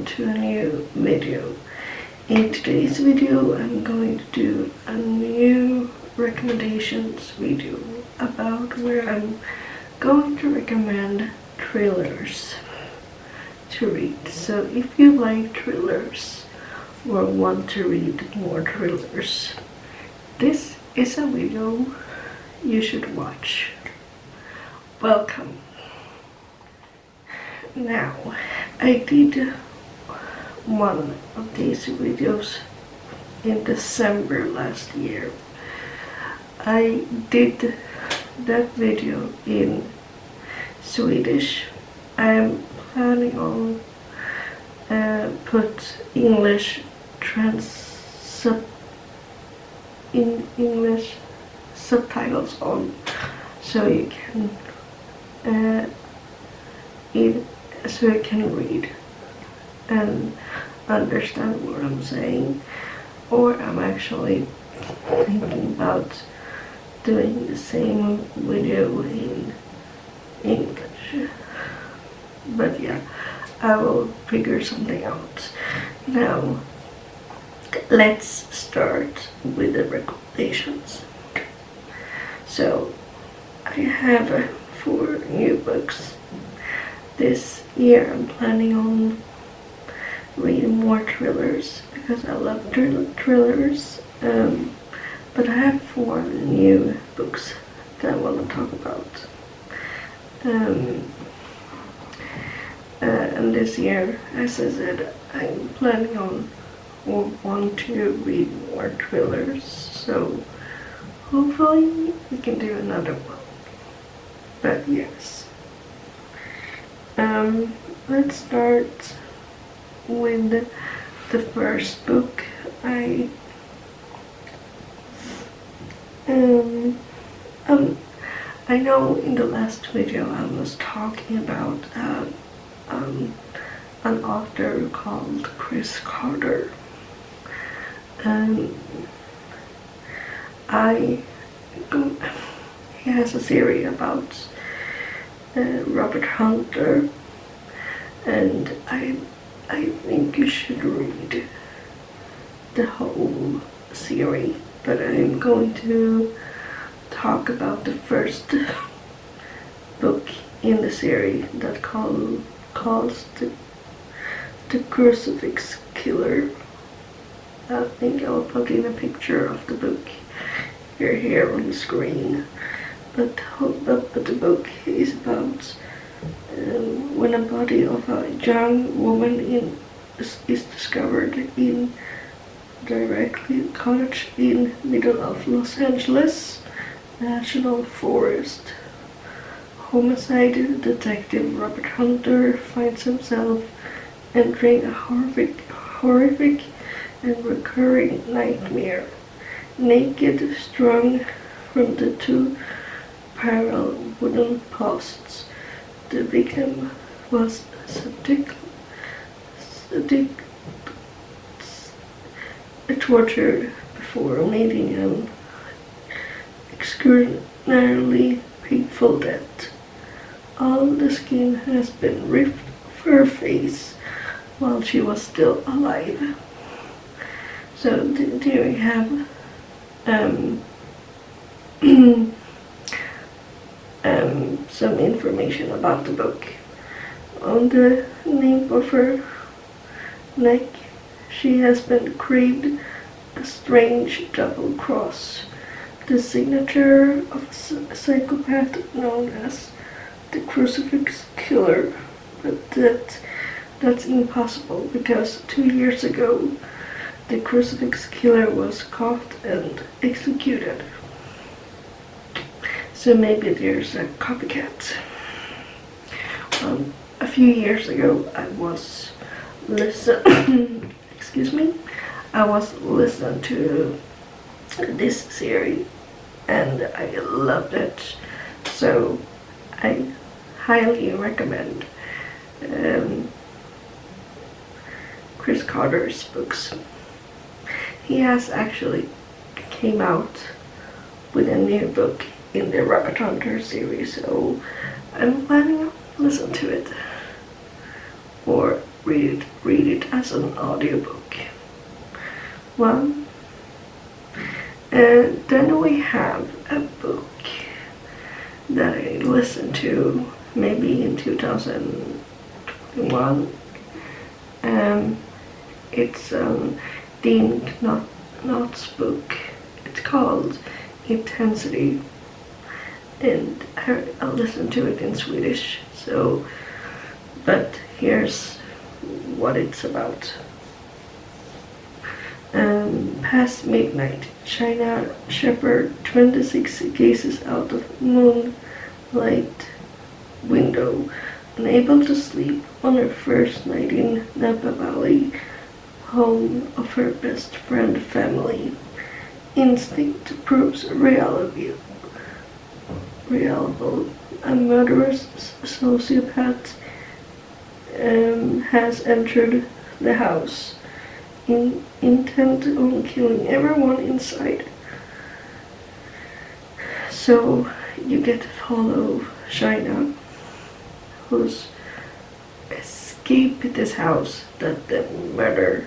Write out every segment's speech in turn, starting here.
welcome to a new video. In today's video I'm going to do a new recommendations video about where I'm going to recommend thrillers to read. So if you like thrillers or want to read more thrillers, this is a video you should watch. Welcome. Now, I did one of these videos in December last year. I did that video in Swedish. I am planning on put English subtitles on, so you can read and understand what I'm saying. Or I'm actually thinking about doing the same video in English. But yeah, I will figure something out. Now, let's start with the recommendations. So, I have 4 new books. This year I'm planning on reading more thrillers because I love thrillers. But I have 4 new books that I want to talk about. And this year, as I said, I'm planning on or want to read more thrillers. So hopefully we can do another one. But yes. Let's start with the first book. I know in the last video I was talking about an author called Chris Carter. He has a series about Robert Hunter, and I think you should read the whole series, but I'm going to talk about the first book in the series that calls the Crucifix Killer. I think I'll put in a picture of the book here on the screen. But the book is about when a body of a young woman is discovered in directly cottage in middle of Los Angeles National Forest. Homicide detective Robert Hunter finds himself entering a horrific and recurring nightmare. Naked, strung from the 2 parallel wooden posts, the victim was tortured before meeting an extraordinarily painful death. All the skin has been ripped off her face while she was still alive. So do we have some information about the book. On the nape of her neck, she has been carved a strange double cross, the signature of a psychopath known as the Crucifix Killer. But that's impossible, because 2 years ago the Crucifix Killer was caught and executed. So maybe there's a copycat. A few years ago I was listening to this series and I loved it. So I highly recommend Chris Carter's books. He has actually came out with a new book in the Robert Hunter series, so I'm planning to listen to it or read it as an audiobook. Well, and then we have a book that I listened to maybe in 2021. It's Dean Knott's book. It's called Intensity, and I listened to it in Swedish. So, but here's what it's about. Past midnight, China Shepherd 26 gazes out of moonlight window, unable to sleep on her first night in Napa Valley, home of her best friend family. Instinct proves reliable. A murderous sociopath has entered the house, intent on killing everyone inside. So you get to follow China, who's escaped this house that the murder,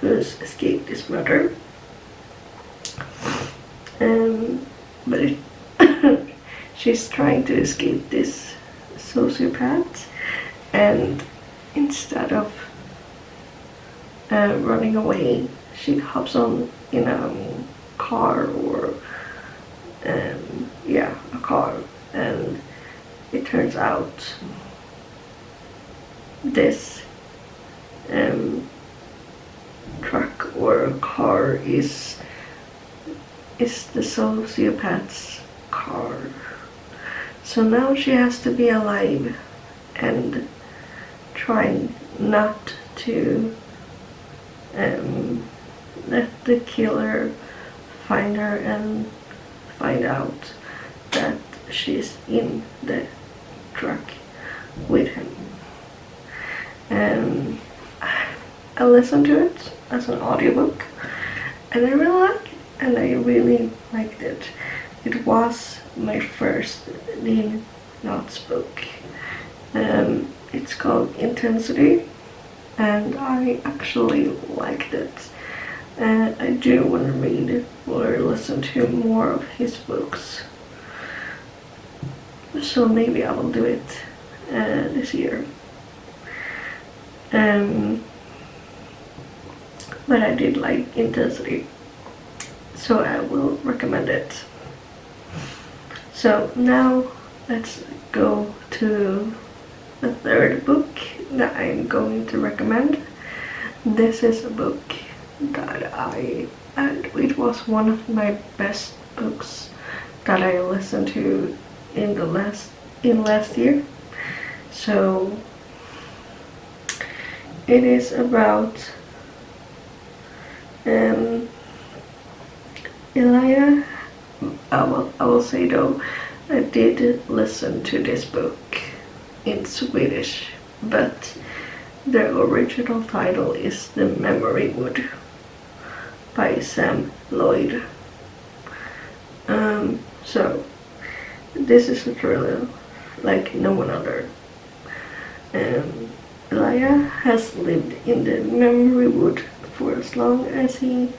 who's escaped this murder. But she's trying to escape this sociopath, and instead of running away, she hops on in a car, or a car, and it turns out this truck or car is the sociopath's car. So now she has to be alive and trying not to let the killer find her and find out that she's in the truck with him. I listened to it as an audiobook, and I really liked it. It was my first Dean Knott's book. It's called Intensity, and I actually liked it. I do want to read or listen to more of his books, so maybe I will do it this year. But I did like Intensity, so I will recommend it. So now let's go to the third book that I'm going to recommend. This is a book that it was one of my best books that I listened to in last year. So it is about Elia. I will say though, I did listen to this book in Swedish, but the original title is The Memory Wood by Sam Lloyd. So this is a thriller like no one other. Elia has lived in the Memory Wood for as long as he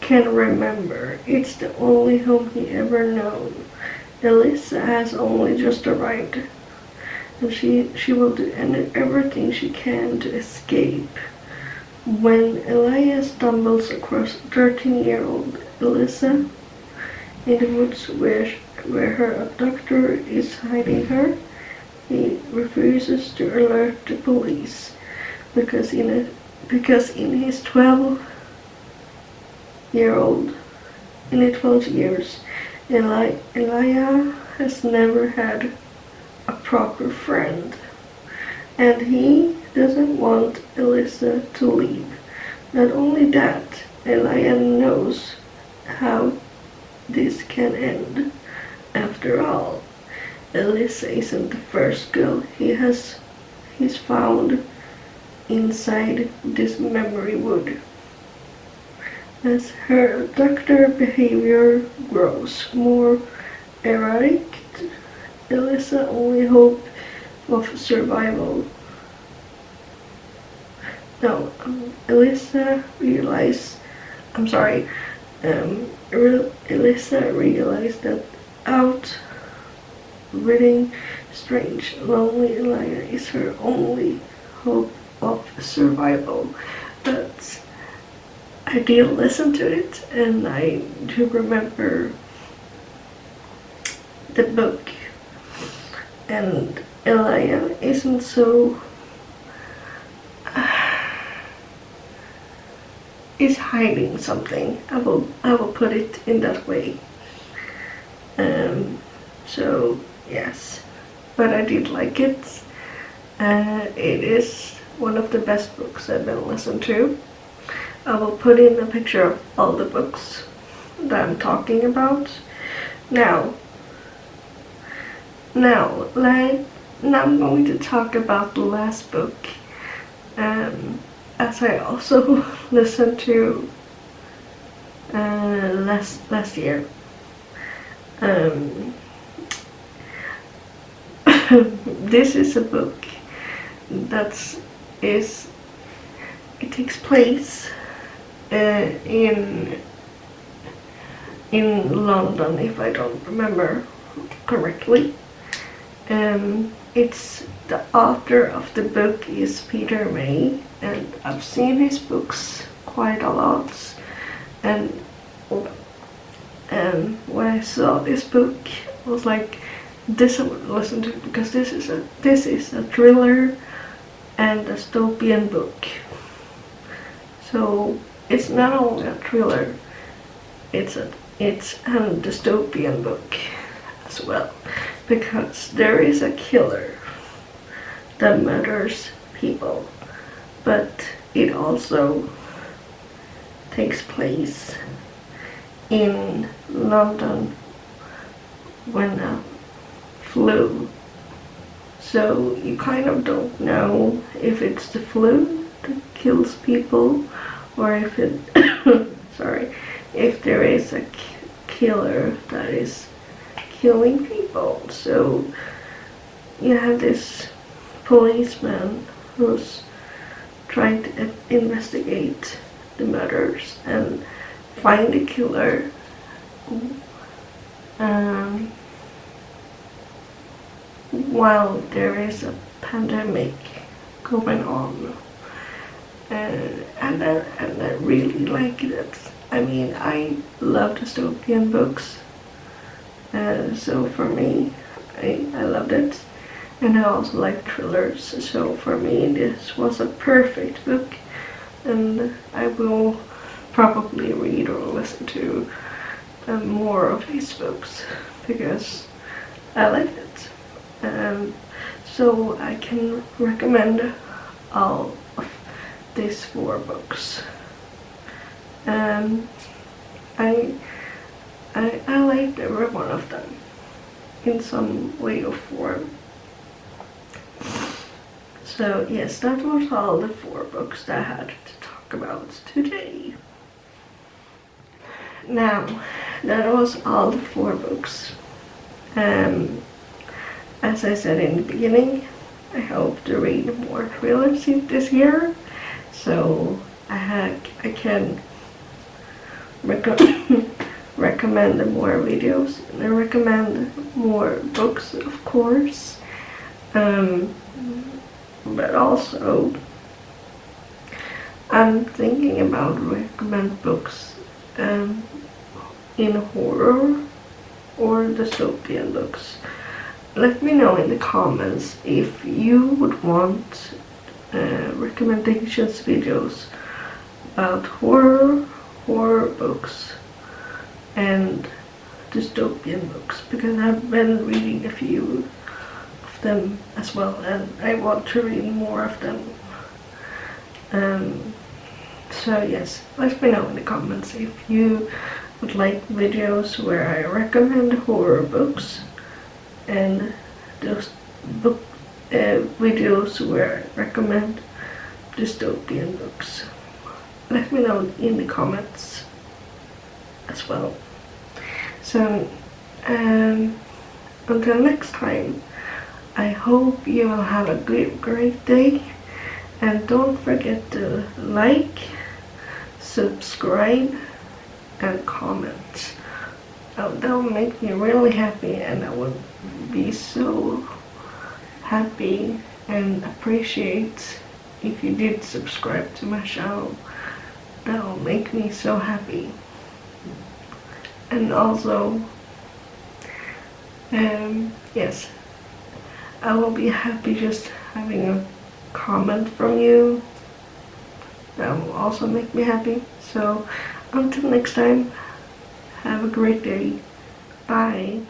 can remember. It's the only home he ever known. Elisa has only just arrived, and she will do everything she can to escape. When Elia stumbles across 13-year-old Elisa in the woods where her abductor is hiding her, he refuses to alert the police because in his 12 years, Elia has never had a proper friend, and he doesn't want Elisa to leave. Not only that, Elia knows how this can end. After all, Elisa isn't the first girl he's found inside this memory wood. As her abductor behavior grows more erratic, Elisa only hopes of survival. No, Elisa realized, I'm sorry, Elisa realized that outwitting strange, lonely Elijah is her only hope of survival. But I did listen to it, and I do remember the book, and Elijah isn't so is hiding something. I will put it in that way. So yes, but I did like it. It is one of the best books I've been listened to. I will put in a picture of all the books that I'm talking about. Now I'm going to talk about the last book. As I also listened to last year. This is a book it takes place in London, if I don't remember correctly. It's the author of the book is Peter May, and I've seen his books quite a lot. And when I saw this book, I was like, this I would listen to, because this is a thriller and dystopian book. So it's not only a thriller, it's a dystopian book as well, because there is a killer that murders people, but it also takes place in London when a flu. So you kind of don't know if it's the flu that kills people, or if it if there is a killer that is killing people. So you have this policeman who's trying to investigate the murders and find the killer. While there is a pandemic going on, and I really like it. I mean, I love dystopian books, so for me, I loved it, and I also like thrillers. So for me, this was a perfect book, and I will probably read or listen to more of his books because I liked it. So I can recommend all of these 4 books. I liked every one of them in some way or form. So yes, that was all the 4 books that I had to talk about today. Now, that was all the 4 books. As I said in the beginning, I hope to read more thrillers this year, so I can recommend more videos, and I recommend more books, of course, but also I'm thinking about recommend books in horror or dystopian books. Let me know in the comments if you would want recommendations videos about horror books and dystopian books, because I've been reading a few of them as well, and I want to read more of them. So yes, let me know in the comments if you would like videos where I recommend horror books, and those videos where I recommend dystopian books. Let me know in the comments as well. So until next time, I hope you will have a great day, and don't forget to like, subscribe, and comment. That will make me really happy, and I would be so happy and appreciate if you did subscribe to my channel. That will make me so happy. And also, yes, I will be happy just having a comment from you. That will also make me happy. So until next time, have a great day. Bye.